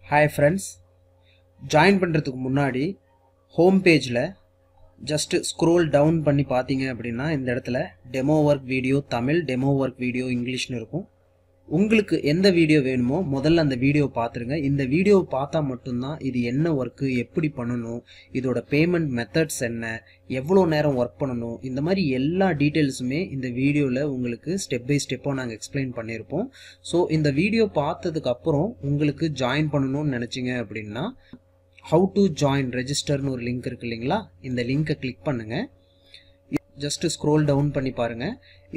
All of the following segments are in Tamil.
Hi friends, join பண்றதுக்கு முன்னாடி home pageல just scroll down பண்ணி பாத்தீங்க அப்படின்னா இந்த இடத்துல demo work video Tamil demo work video இங்கிலீஷ்னு இருக்கும். உங்களுக்கு எந்த வீடியோ வேணுமோ முதல்ல அந்த வீடியோ பாத்துருங்க. இந்த வீடியோ பார்த்தா மட்டும்தான் இது என்ன ஒர்க், எப்படி பண்ணணும், இதோட பேமெண்ட் மெத்தட்ஸ் என்ன, எவ்வளவு நேரம் ஒர்க் பண்ணணும், இந்த மாதிரி எல்லா டீடைல்ஸுமே இந்த வீடியோல உங்களுக்கு ஸ்டெப் பை ஸ்டெப்பா நாங்க எக்ஸ்பிளைன் பண்ணியிருப்போம். ஸோ இந்த வீடியோ பார்த்ததுக்கு அப்புறம் உங்களுக்கு ஜாயின் பண்ணணும்னு நினைச்சீங்க அப்படின்னா how to join registerன்னு ஒரு லிங்க் இருக்கு இல்லைங்களா, இந்த லிங்கை கிளிக் பண்ணுங்க. ஜஸ்ட் ஸ்க்ரோல் டவுன் பண்ணி பாருங்க.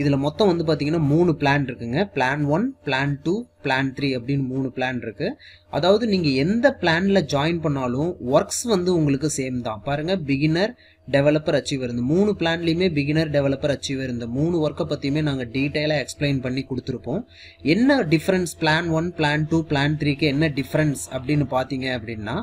இதுல மொத்தம் வந்து பாத்தீங்கன்னா 3 பிளான் இருக்குங்க. பிளான் 1, பிளான் 2, பிளான் 3 அப்படின்னு 3 பிளான் இருக்கு. அதாவது நீங்க எந்த பிளான்ல ஜாயின் பண்ணாலும் ஒர்க்ஸ் வந்து உங்களுக்கு சேம் தான். பாருங்க, பிகினர், டெவலப்பர், அச்சீவர், இந்த 3 பிளான்லயுமே பிகினர், டெவலப்பர், அச்சீவர் இந்த 3 ஒர்க்கை பத்தியுமே நாங்க டீடைலா எக்ஸ்பிளைன் பண்ணி கொடுத்துருப்போம். என்ன டிஃபரன்ஸ் பிளான் 1, பிளான் 2, பிளான் 3க்கு என்ன டிஃபரன்ஸ் அப்படின்னு பாத்தீங்க அப்படின்னா,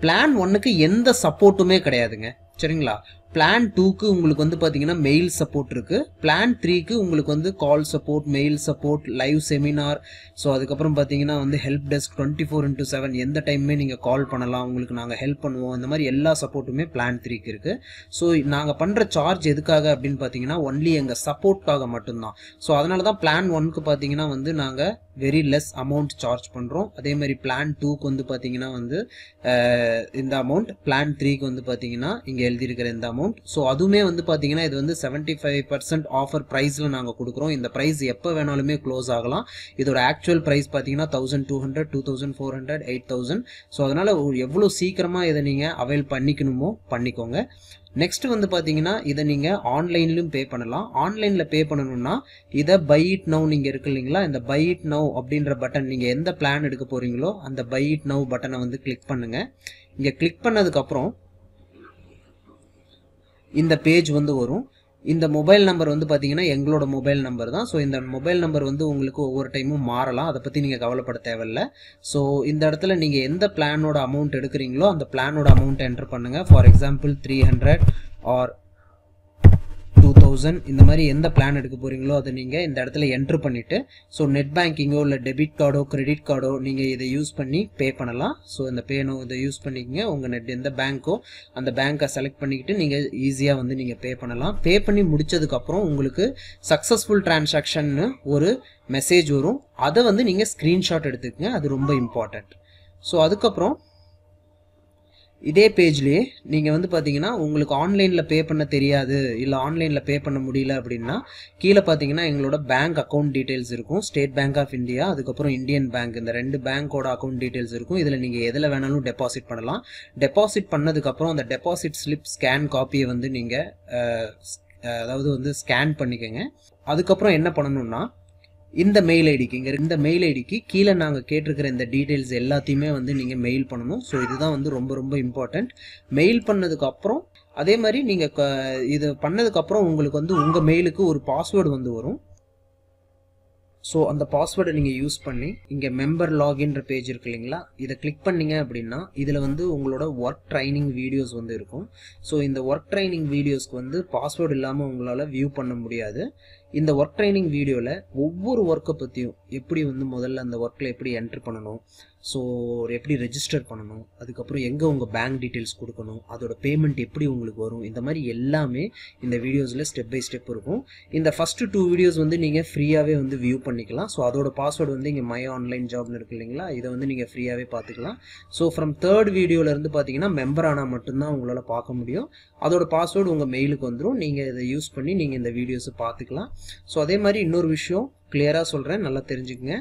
பிளான் 1க்கு எந்த சப்போர்ட்டுமே கிடையாதுங்க. சரிங்களா? பிளான் 2க்கு உங்களுக்கு வந்து பாத்தீங்கன்னா மெயில் சப்போர்ட் இருக்கு. பிளான் 3க்கு உங்களுக்கு வந்து call support, mail support, live seminar, so அதுக்கப்புறம் பாத்தீங்கன்னா வந்து ஹெல்ப் டெஸ்க் 24x7 எந்த டைமுமே நீங்க கால் பண்ணலாம், உங்களுக்கு நாங்க ஹெல்ப் பண்ணுவோம். இந்த மாதிரி எல்லா சப்போர்ட்டுமே பிளான் 3க்கு இருக்கு. ஸோ நாங்க பண்ற சார்ஜ் எதுக்காக அப்படின்னு பாத்தீங்கன்னா ஒன்லி எங்க சப்போர்ட்காக மட்டும்தான். ஸோ அதனாலதான் பிளான் 1க்கு பாத்தீங்கன்னா வந்து நாங்க வெரி லெஸ் அமௌண்ட் சார்ஜ் பண்றோம். அதே மாதிரி பிளான் 2க்கு வந்து பாத்தீங்கன்னா வந்து இந்த அமௌண்ட், பிளான் 3க்கு வந்து பாத்தீங்கன்னா இங்க எழுதி இருக்கிற இந்த அமௌண்ட். ஸோ அதுவுமே வந்து பாத்தீங்கன்னா இது வந்து 75% ஆஃபர் பிரைஸ்ல நாங்க கொடுக்குறோம். இந்த பிரைஸ் எப்ப வேணாலுமே க்ளோஸ் ஆகலாம். இதோட ஆக்சுவல் பிரைஸ் பாத்தீங்கன்னா 1200, 2400, 8000. ஸோ அதனால எவ்வளவு சீக்கிரமா இதை நீங்க அவைல் பண்ணிக்கணுமோ பண்ணிக்கோங்க. நெக்ஸ்ட் வந்து பாத்தீங்கன்னா இதை நீங்க ஆன்லைன்லயும் பே பண்ணலாம். ஆன்லைன்ல பே பண்ணணும்னா இதை பை இட் நவ் நீங்க இருக்கு இல்லைங்களா, இந்த பை இட் நவ் அப்படின்ற பட்டன், நீங்க எந்த பிளான் எடுக்க போறீங்களோ அந்த பை இட் நவ் பட்டனை வந்து கிளிக் பண்ணுங்க. இங்க கிளிக் பண்ணதுக்கு அப்புறம் இந்த பேஜ் வந்து வரும். இந்த மொபைல் நம்பர் வந்து பாத்தீங்கன்னா எங்களோட மொபைல் நம்பர் தான். ஸோ இந்த மொபைல் நம்பர் வந்து உங்களுக்கு ஒவ்வொரு டைமும் மாறலாம், அதை பத்தி நீங்க கவலைப்பட தேவையில்ல. ஸோ இந்த இடத்துல நீங்க எந்த பிளானோட அமௌண்ட் எடுக்கிறீங்களோ அந்த பிளானோட அமௌண்ட் என்டர் பண்ணுங்க. ஃபார் எக்ஸாம்பிள் 300 ஆர் 2000 இந்த மாதிரி எந்த பிளான் எடுக்க போறீங்களோ அதை நீங்க இந்த இடத்துல என்டர் பண்ணிட்டு, ஸோ நெட் பேங்கிங்கோ இல்லை டெபிட் கார்டோ கிரெடிட் கார்டோ நீங்க இதை யூஸ் பண்ணி பே பண்ணலாம். ஸோ இந்த பேனோ இதை யூஸ் பண்ணிக்கங்க. உங்க நெட் எந்த பேங்க்கோ அந்த பேங்கை செலக்ட் பண்ணிக்கிட்டு நீங்க ஈஸியா வந்து நீங்க பே பண்ணலாம். பே பண்ணி முடிச்சதுக்கு அப்புறம் உங்களுக்கு சக்சஸ்ஃபுல் டிரான்சாக்ஷன் ஒரு மெசேஜ் வரும். அதை வந்து நீங்க ஸ்கிரீன்ஷாட் எடுத்துக்கங்க, அது ரொம்ப இம்பார்ட்டன்ட். ஸோ அதுக்கப்புறம் இதே பேஜ்லயே நீங்க வந்து பாத்தீங்கன்னா உங்களுக்கு ஆன்லைன்ல பே பண்ண தெரியாது, இல்ல ஆன்லைன்ல பே பண்ண முடியல அப்படின்னா கீழே பாத்தீங்கன்னா எங்களோட பேங்க் அக்கௌண்ட் டீடைல்ஸ் இருக்கும். ஸ்டேட் பேங்க் ஆஃப் இந்தியா, அதுக்கப்புறம் இந்தியன் பேங்க், இந்த 2 பேங்கோட அக்கௌண்ட் டீடைல்ஸ் இருக்கும். இதுல நீங்க எதுல வேணாலும் டெபாசிட் பண்ணலாம். டெபாசிட் பண்ணதுக்கு அப்புறம் அந்த டெபாசிட் ஸ்லிப் ஸ்கேன் காப்பியை வந்து நீங்க அதாவது வந்து ஸ்கேன் பண்ணிக்கங்க. அதுக்கப்புறம் என்ன பண்ணணும்னா இந்த மெயில் ஐடிக்கு, இந்த மெயில் ஐடிக்கு கீழே நாங்க கேட்டிருக்கிற இந்த டீடைல்ஸ் எல்லாத்தையுமே வந்து நீங்க மெயில் பண்ணணும். ஸோ இதுதான் வந்து ரொம்ப ரொம்ப இம்பார்ட்டன்ட். மெயில் பண்ணதுக்கு அப்புறம் அதே மாதிரி நீங்க இது பண்ணதுக்கு அப்புறம் உங்களுக்கு வந்து உங்க மெயிலுக்கு ஒரு பாஸ்வேர்டு வந்து வரும். ஸோ அந்த பாஸ்வேர்டை நீங்கள் யூஸ் பண்ணி இங்கே மெம்பர் லாகின்ற பேஜ் இருக்கு இல்லைங்களா, இதை கிளிக் பண்ணீங்க அப்படின்னா இதில் வந்து உங்களோட ஒர்க் ட்ரைனிங் வீடியோஸ் வந்து இருக்கும். ஸோ இந்த ஒர்க் ட்ரைனிங் வீடியோஸ்க்கு வந்து பாஸ்வேர்டு இல்லாமல் உங்களால் வியூ பண்ண முடியாது. இந்த ஒர்க் ட்ரைனிங் வீடியோவில் ஒவ்வொரு ஒர்க்கை பற்றியும் எப்படி வந்து முதல்ல அந்த ஒர்க்கில் எப்படி என்ட்ரு பண்ணணும், ஸோ எப்படி ரெஜிஸ்டர் பண்ணணும், அதுக்கப்புறம் எங்கே உங்கள் பேங்க் டீட்டெயில்ஸ் கொடுக்கணும், அதோட பேமெண்ட் எப்படி உங்களுக்கு வரும், இந்த மாதிரி எல்லாமே இந்த வீடியோஸில் ஸ்டெப் பை ஸ்டெப் இருக்கும். இந்த ஃபஸ்ட்டு 2 வீடியோஸ் வந்து நீங்கள் ஃப்ரீயாகவே வந்து வியூ பண்ணிக்கலாம். ஸோ அதோட பாஸ்வேர்டு வந்து இங்கே மை ஆன்லைன் ஜாப்னு இருக்கு இல்லைங்களா, இதை வந்து நீங்கள் ஃப்ரீயாகவே பார்த்துக்கலாம். ஸோ ஃப்ரம் 3rd வீடியோலேருந்து பார்த்தீங்கன்னா மெம்பர் ஆனால் மட்டும்தான் உங்களால் பார்க்க முடியும். அதோட பாஸ்வேர்டு உங்கள் மெயிலுக்கு வந்துடும். நீங்கள் இதை யூஸ் பண்ணி நீங்கள் இந்த வீடியோஸை பார்த்துக்கலாம். ஸோ அதே மாதிரி இன்னொரு விஷயம் கிளியராக சொல்கிறேன், நல்லா தெரிஞ்சுக்கங்க.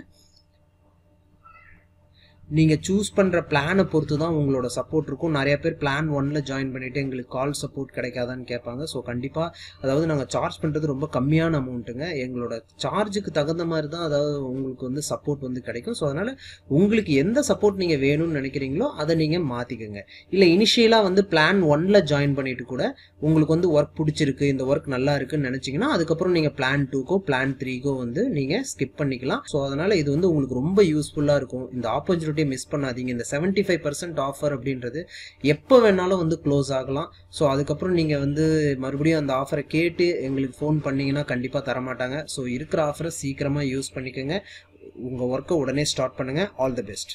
நீங்க சூஸ் பண்ற பிளானை பொறுத்து தான் உங்களோட சப்போர்ட் இருக்கும். நிறைய பேர் பிளான் 1ல ஜாயின் பண்ணிட்டு எங்களுக்கு கால் சப்போர்ட் கிடைக்காதான்னு கேட்பாங்க. ஸோ கண்டிப்பா அதாவது நாங்கள் சார்ஜ் பண்றது ரொம்ப கம்மியான அமௌண்ட்டுங்க. எங்களோட சார்ஜுக்கு தகுந்த மாதிரி தான் அதாவது உங்களுக்கு வந்து சப்போர்ட் வந்து கிடைக்கும். ஸோ அதனால உங்களுக்கு எந்த சப்போர்ட் நீங்க வேணும்னு நினைக்கிறீங்களோ அதை நீங்க மாத்திக்கோங்க. இல்ல இனிஷியலா வந்து பிளான் 1ல ஜாயின் பண்ணிட்டு கூட உங்களுக்கு வந்து ஒர்க் பிடிச்சிருக்கு, இந்த ஒர்க் நல்லா இருக்குன்னு நினைச்சீங்கன்னா அதுக்கப்புறம் நீங்க பிளான் 2கோ பிளான் 3கோ வந்து நீங்க ஸ்கிப் பண்ணிக்கலாம். ஸோ அதனால இது வந்து உங்களுக்கு ரொம்ப யூஸ்ஃபுல்லா இருக்கும். இந்த ஆப்பர்ச்சுனிட்டி மிஸ் பண்ணாதீங்க. இந்த 75% ஆஃபர் அப்படின்றது எப்போ வேணாலும் வந்து க்ளோஸ் ஆகலாம். ஸோ அதுக்கப்புறம் நீங்க வந்து மறுபடியும் அந்த ஆஃபரை கேட்டு எங்களுக்கு ஃபோன் பண்ணீங்கன்னா கண்டிப்பா தரமாட்டாங்க. ஸோ இருக்கிற ஆஃபரை சீக்கிரமா யூஸ் பண்ணிக்கோங்க. உங்க ஒர்க்கை உடனே ஸ்டார்ட் பண்ணுங்க. All the best.